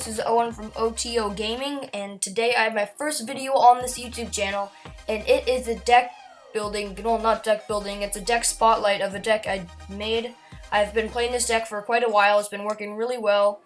this is Owen from O.T.O Gaming, and today I have my first video on this YouTube channel, and it is a deck building, well, not deck building, it's a deck spotlight of a deck I made. I've been playing this deck for quite a while. It's been working really well.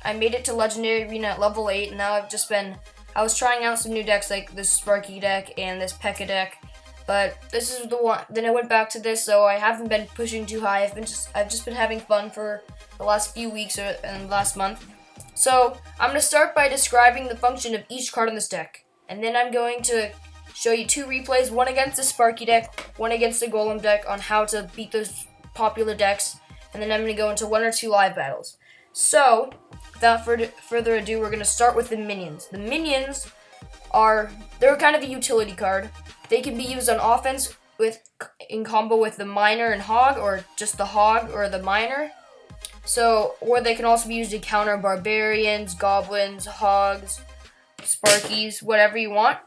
I made it to Legendary Arena at level 8, and now I was trying out some new decks like this Sparky deck and this P.E.K.K.A deck, but this is the one. Then I went back to this, so I haven't been pushing too high. I've just been having fun for the last few weeks and last month. So I'm going to start by describing the function of each card in this deck, and then I'm going to show you two replays, one against the Sparky deck, one against the Golem deck, on how to beat those popular decks, and then I'm going to go into one or two live battles. So without further ado, we're going to start with the minions. The minions they're kind of a utility card. They can be used on offense in combo with the Miner and Hog, or just the Hog or the Miner. Or they can also be used to counter Barbarians, Goblins, Hogs, Sparkies, whatever you want.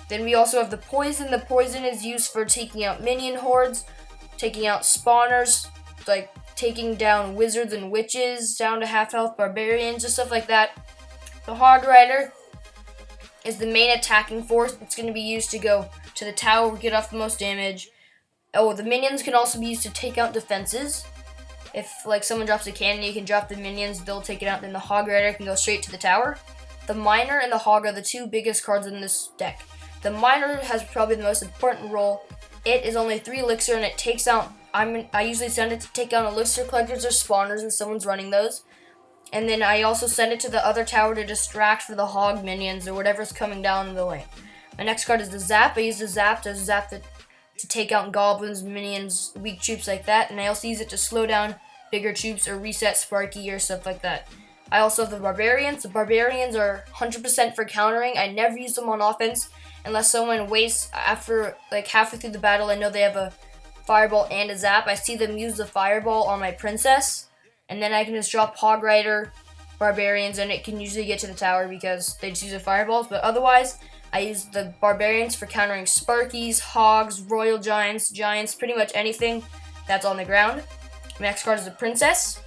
Then we also have the Poison. The Poison is used for taking out minion hordes, taking out spawners, like taking down wizards and witches, down to half health Barbarians, and stuff like that. The Hog Rider is the main attacking force. It's going to be used to go to the tower, get off the most damage. Oh, the minions can also be used to take out defenses. If like someone drops a cannon, you can drop the minions, they'll take it out, then the Hog Rider can go straight to the tower. The Miner and the Hog are the two biggest cards in this deck. The Miner has probably the most important role. It is only 3 elixir, and it takes out, I usually send it to take down elixir collectors or spawners if someone's running those. And then I also send it to the other tower to distract for the Hog minions or whatever's coming down in the lane. My next card is the Zap. I use the Zap to take out goblins, minions, weak troops like that, and I also use it to slow down bigger troops or reset Sparky or stuff like that. I also have the Barbarians. The Barbarians are 100% for countering. I never use them on offense unless someone wastes after like halfway through the battle. I know they have a Fireball and a Zap. I see them use the Fireball on my Princess, and then I can just drop Hog Rider, Barbarians, and it can usually get to the tower because they just use the Fireballs. But otherwise, I use the Barbarians for countering Sparkies, Hogs, Royal Giants, pretty much anything that's on the ground. My next card is the Princess.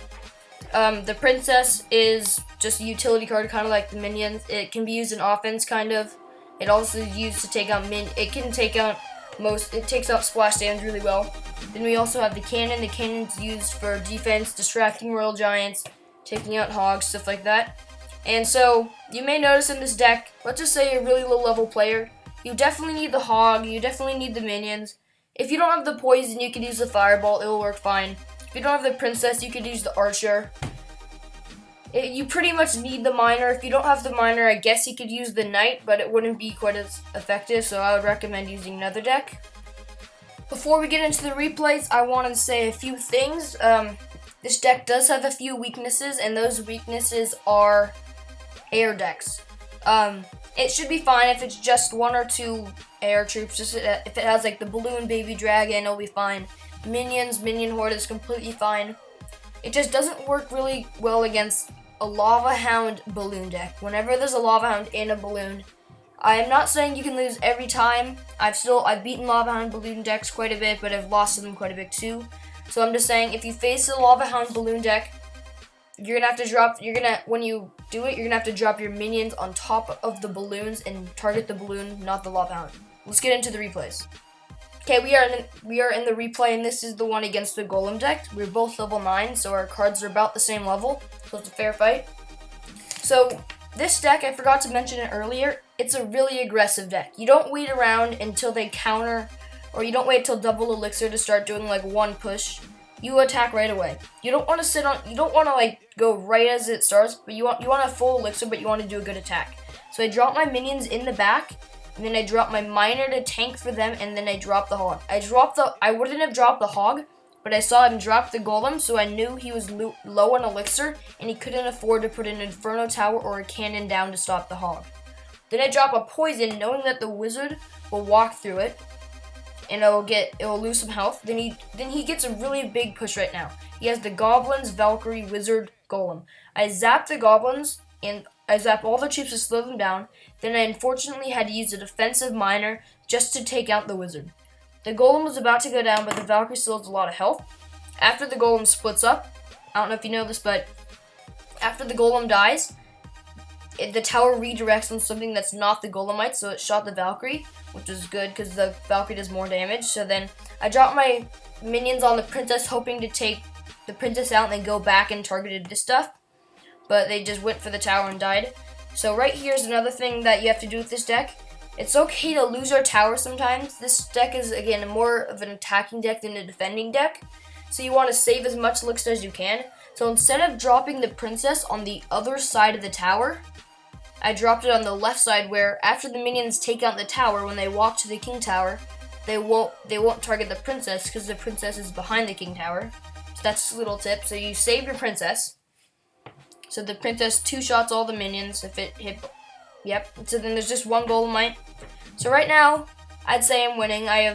The Princess is just a utility card, kind of like the minions. It can be used in offense, kind of. It also is used to take out it takes out splash damage really well. Then we also have the Cannon. The Cannon's used for defense, distracting Royal Giants, taking out Hogs, stuff like that. And so, you may notice in this deck, let's just say a really low level player, you definitely need the Hog, you definitely need the minions. If you don't have the Poison, you can use the Fireball, it will work fine. If you don't have the Princess, you could use the Archer. You pretty much need the Miner. If you don't have the Miner, I guess you could use the Knight, but it wouldn't be quite as effective, so I would recommend using another deck. Before we get into the replays, I want to say a few things. This deck does have a few weaknesses, and those weaknesses are air decks. It should be fine if it's just 1 or 2 air troops. Just if it has like the Balloon Baby Dragon, it'll be fine. Minions, Minion Horde is completely fine. It just doesn't work really well against a Lava Hound balloon deck. Whenever there's a Lava Hound and a balloon, I am not saying you can lose every time. I've beaten Lava Hound balloon decks quite a bit, but I've lost to them quite a bit too. So I'm just saying, if you face a Lava Hound balloon deck, when you do it, you're gonna have to drop your minions on top of the balloons and target the balloon, not the Lava Hound. Let's get into the replays. Okay, we are in the replay, and this is the one against the Golem deck. We're both level 9, so our cards are about the same level, so it's a fair fight. So this deck, I forgot to mention it earlier, it's a really aggressive deck. You don't wait around until they counter, or you don't wait till double elixir to start doing like one push. You attack right away. You don't want to like go right as it starts, but you want a full elixir, but you want to do a good attack. So I drop my minions in the back, and then I drop my Miner to tank for them, and then I drop the Hog. I wouldn't have dropped the Hog, but I saw him drop the Golem, so I knew he was low on elixir, and he couldn't afford to put an Inferno Tower or a cannon down to stop the Hog. Then I drop a Poison, knowing that the Wizard will walk through it, and it will lose some health. Then he gets a really big push right now. He has the Goblins, Valkyrie, Wizard, Golem. I zap the Goblins, and I zap all the troops to slow them down. Then I unfortunately had to use a defensive Miner just to take out the Wizard. The Golem was about to go down, but the Valkyrie still has a lot of health. After the Golem splits up, I don't know if you know this, but after the Golem dies, the tower redirects on something that's not the Golemite, so it shot the Valkyrie, which was good because the Valkyrie does more damage. So then I dropped my minions on the princess, hoping to take the princess out and then go back and targeted this stuff, but they just went for the tower and died. So right here's another thing that you have to do with this deck. It's okay to lose our tower sometimes. This deck is, again, more of an attacking deck than a defending deck, so you want to save as much elixir as you can. So instead of dropping the princess on the other side of the tower, I dropped it on the left side, where after the minions take out the tower, when they walk to the king tower, they won't target the princess because the princess is behind the king tower. So that's a little tip. So you save your princess. So the princess two-shots all the minions if it hit. Yep. So then there's just one Golemite. So right now, I'd say I'm winning. I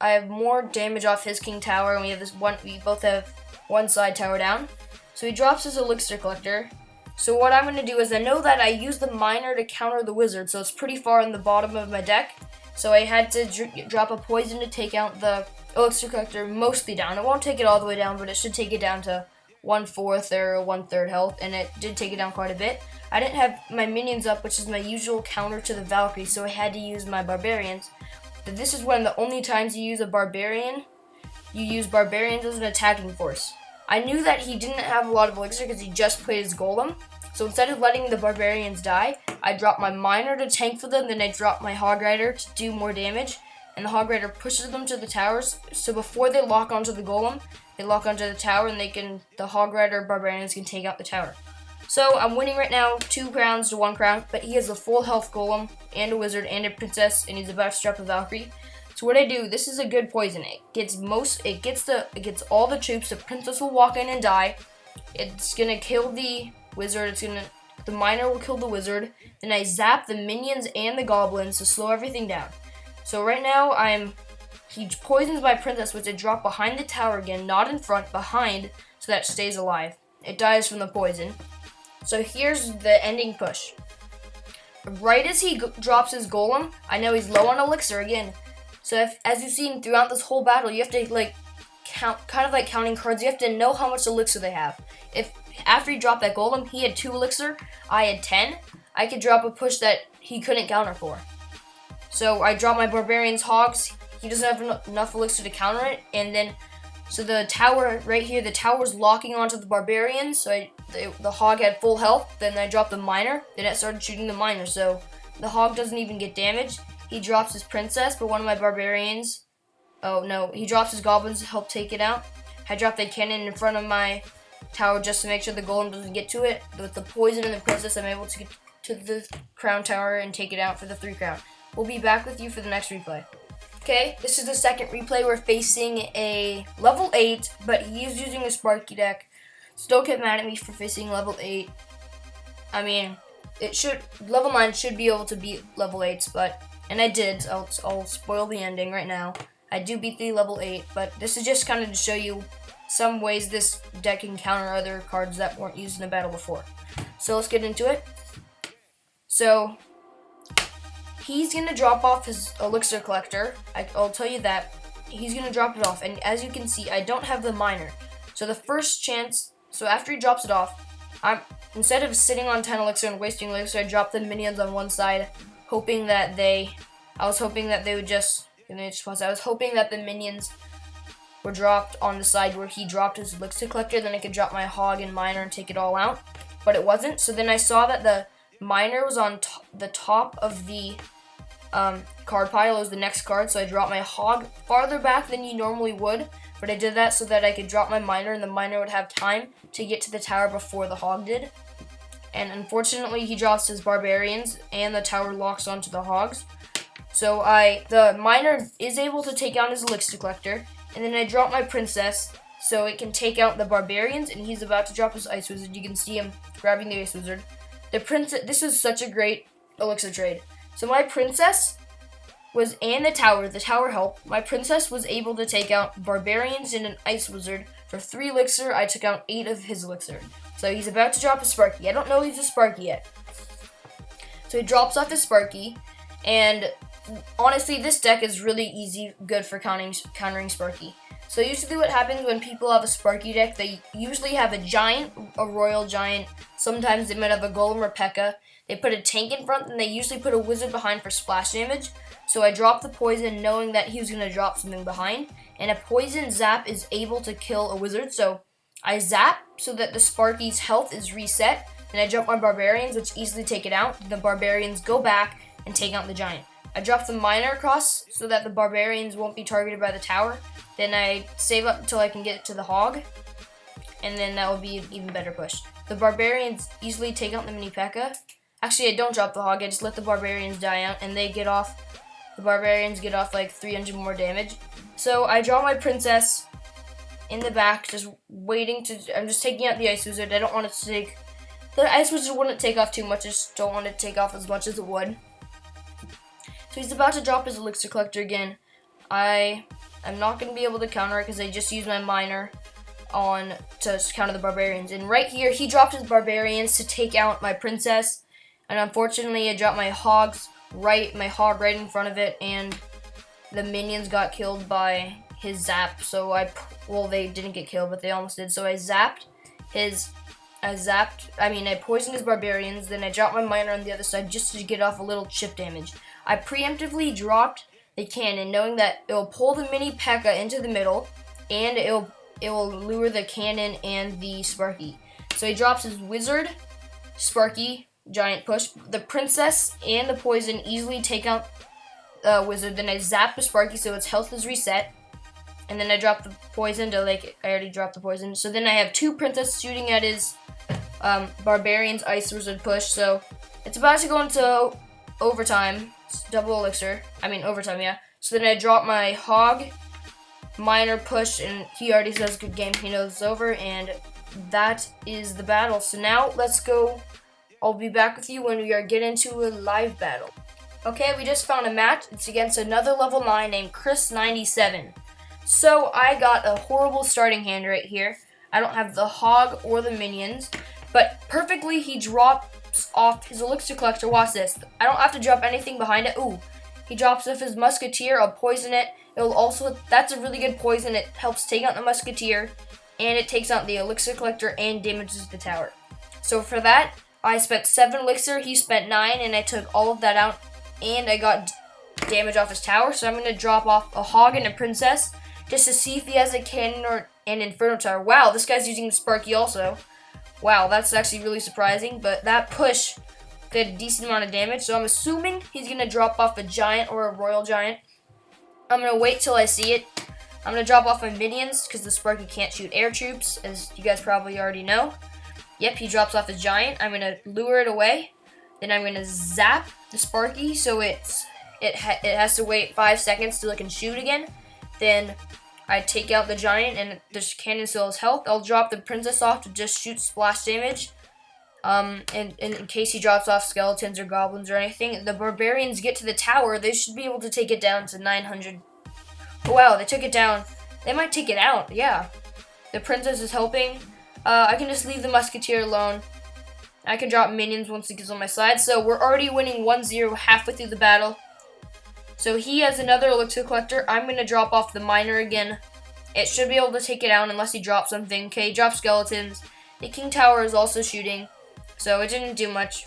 have more damage off his king tower, and we have this one. We both have one side tower down. So he drops his elixir collector. So what I'm going to do is, I know that I use the miner to counter the wizard, so it's pretty far in the bottom of my deck. So I had to drop a poison to take out the elixir collector mostly down. It won't take it all the way down, but it should take it down to 1/4 or 1/3 health, and it did take it down quite a bit. I didn't have my minions up, which is my usual counter to the Valkyrie, so I had to use my barbarians. But this is one of the only times you use a barbarian. You use barbarians as an attacking force. I knew that he didn't have a lot of elixir because he just played his golem. So instead of letting the barbarians die, I dropped my miner to tank for them, then I dropped my hog rider to do more damage, and the hog rider pushes them to the towers. So before they lock onto the golem, they lock onto the tower, and the hog rider barbarians can take out the tower. So I'm winning right now, 2 crowns to 1 crown, but he has a full health golem and a wizard and a princess, and he's about to drop a Valkyrie. So what I do, this is a good poison. It gets all the troops. The princess will walk in and die. It's gonna kill the wizard. The miner will kill the wizard. Then I zap the minions and the goblins to slow everything down. So right now he poisons my princess, which I drop behind the tower again, not in front, behind, so that it stays alive. It dies from the poison. So here's the ending push. Right as he drops his golem, I know he's low on elixir again. So as you've seen throughout this whole battle, you have to count, kind of like counting cards. You have to know how much elixir they have. If after he dropped that golem, he had 2 elixir, I had 10, I could drop a push that he couldn't counter for. So I dropped my barbarian's hogs. He doesn't have enough elixir to counter it, and then so the tower right here, the tower's locking onto the barbarians. So the hog had full health. Then I dropped the miner. Then it started shooting the miner. So the hog doesn't even get damaged. He drops his princess, but one of my barbarians, oh no, he drops his goblins to help take it out. I dropped a cannon in front of my tower just to make sure the golem doesn't get to it. With the poison and the princess, I'm able to get to the crown tower and take it out for the 3 crown. We'll be back with you for the next replay. Okay, this is the second replay. We're facing a level 8, but he is using a Sparky deck. So don't get mad at me for facing level 8. I mean, level 9 should be able to beat level 8s, and I did. I'll spoil the ending right now. I do beat the level 8, but this is just kind of to show you some ways this deck can counter other cards that weren't used in a battle before. So let's get into it. So he's going to drop off his elixir collector. I'll tell you that. He's going to drop it off, and as you can see, I don't have the miner. So the first chance, so after he drops it off, instead of sitting on 10 elixir and wasting elixir, I dropped the minions on one side, hoping that I was hoping that the minions were dropped on the side where he dropped his elixir collector, then I could drop my hog and miner and take it all out, but it wasn't. So then I saw that the miner was on the top of the card pile. It was the next card, so I dropped my hog farther back than you normally would, but I did that so that I could drop my miner and the miner would have time to get to the tower before the hog did. And unfortunately, he drops his barbarians and the tower locks onto the hogs. So the miner is able to take out his elixir collector, and then I drop my princess so it can take out the barbarians, and he's about to drop his ice wizard. You can see him grabbing the ice wizard. This is such a great elixir trade. So my princess was in the tower helped. My princess was able to take out barbarians and an ice wizard for 3 elixir. I took out 8 of his elixir. So he's about to drop a Sparky. I don't know he's a Sparky yet. So he drops off his Sparky, and honestly, this deck is really good for countering Sparky. So usually what happens when people have a Sparky deck, they usually have a giant, a royal giant, sometimes they might have a golem or P.E.K.K.A. They put a tank in front, and they usually put a wizard behind for splash damage. So I dropped the poison knowing that he was going to drop something behind, and a poison zap is able to kill a wizard, so I zap so that the Sparky's health is reset, and I jump my barbarians, which easily take it out. The barbarians go back and take out the giant. I drop the miner across so that the barbarians won't be targeted by the tower. Then I save up until I can get to the hog, and then that will be an even better push. The barbarians easily take out the mini P.E.K.K.A. Actually, I don't drop the hog, I just let the barbarians die out, and they get off. The barbarians get off like 300 more damage. So I draw my princess in the back, just waiting to, I'm just taking out the ice wizard. I don't want it to take, the ice wizard wouldn't take off too much, I just don't want it to take off as much as it would. So he's about to drop his elixir collector again. I'm not going to be able to counter it because I just used my miner on to counter the barbarians. And right here, he dropped his barbarians to take out my princess. And unfortunately, I dropped my hog right in front of it, and the minions got killed by his zap. So well, they didn't get killed, but they almost did. So I poisoned his barbarians, then I dropped my miner on the other side just to get off a little chip damage. I preemptively dropped the cannon, knowing that it will pull the mini P.E.K.K.A. into the middle, and it will lure the cannon and the Sparky. So he drops his wizard, Sparky, giant push. The princess and the poison easily take out the wizard. Then I zap the Sparky so its health is reset. And then I drop the poison to I already dropped the poison. So then I have two princesses shooting at his barbarian's ice wizard push. So it's about to go into overtime. Double elixir. Overtime, yeah. So then I drop my hog, miner push, and he already says good game. He knows it's over, and that is the battle. So now let's go. I'll be back with you when we are get into a live battle. Okay, we just found a match. It's against another level 9 named Chris97. So I got a horrible starting hand right here. I don't have the hog or the minions, but perfectly he drops off his elixir collector. Watch this. I don't have to drop anything behind it. Ooh, he drops off his musketeer. I'll poison it. It'll also, that's a really good poison. It helps take out the musketeer, and it takes out the elixir collector and damages the tower. So for that, I spent 7 elixir. He spent 9, and I took all of that out, and I got damage off his tower. So I'm going to drop off a hog and a princess just to see if he has a cannon or an inferno tower. Wow, this guy's using the Sparky also. Wow, that's actually really surprising, but that push did a decent amount of damage, so I'm assuming he's going to drop off a giant or a royal giant. I'm going to wait till I see it. I'm going to drop off my minions because the Sparky can't shoot air troops, as you guys probably already know. Yep, he drops off his giant. I'm going to lure it away. Then I'm going to zap the Sparky so it has to wait 5 seconds till it can shoot again. Then I take out the giant, and the cannon still has health. I'll drop the princess off to just shoot splash damage. And in case he drops off skeletons or goblins or anything, the barbarians get to the tower. They should be able to take it down to 900. Oh, wow, they took it down. They might take it out, yeah. The princess is helping. I can just leave the musketeer alone. I can drop minions once he gets on my side. So we're already winning 1-0 halfway through the battle. So he has another elixir collector. I'm going to drop off the miner again. It should be able to take it out unless he drops something. Okay, he drops skeletons. The king tower is also shooting, so it didn't do much.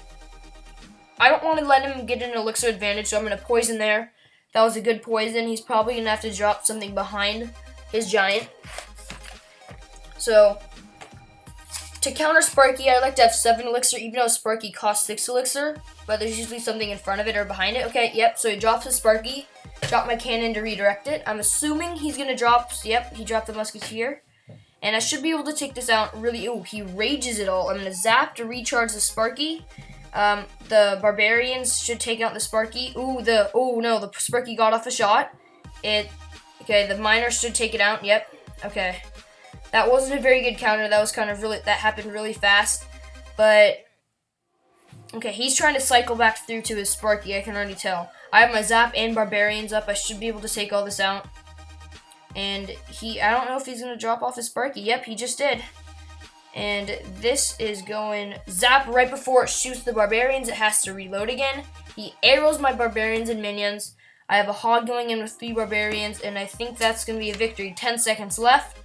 I don't want to let him get an elixir advantage, so I'm going to poison there. That was a good poison. He's probably going to have to drop something behind his giant. So to counter Sparky, I like to have 7 elixir, even though Sparky costs 6 elixir, but there's usually something in front of it or behind it. Okay, yep, so he drops his Sparky, drop my cannon to redirect it. I'm assuming he's going to drop, yep, he dropped the musketeer, and I should be able to take this out really. Ooh, he rages it all. I'm going to zap to recharge the Sparky. The barbarians should take out the Sparky. Ooh, oh no, the Sparky got off a shot. Okay, the miner should take it out, yep, okay. That wasn't a very good counter. That was that happened really fast. But, okay, he's trying to cycle back through to his Sparky, I can already tell. I have my Zap and Barbarians up. I should be able to take all this out. And I don't know if he's going to drop off his Sparky. Yep, he just did. And this is going Zap right before it shoots the Barbarians. It has to reload again. He arrows my Barbarians and minions. I have a hog going in with 3 barbarians, and I think that's going to be a victory. 10 seconds left.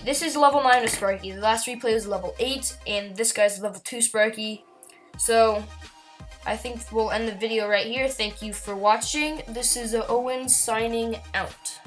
This is level 9 with Sparky. The last replay was level 8, and this guy's level 2 Sparky. So I think we'll end the video right here. Thank you for watching. This is Owen signing out.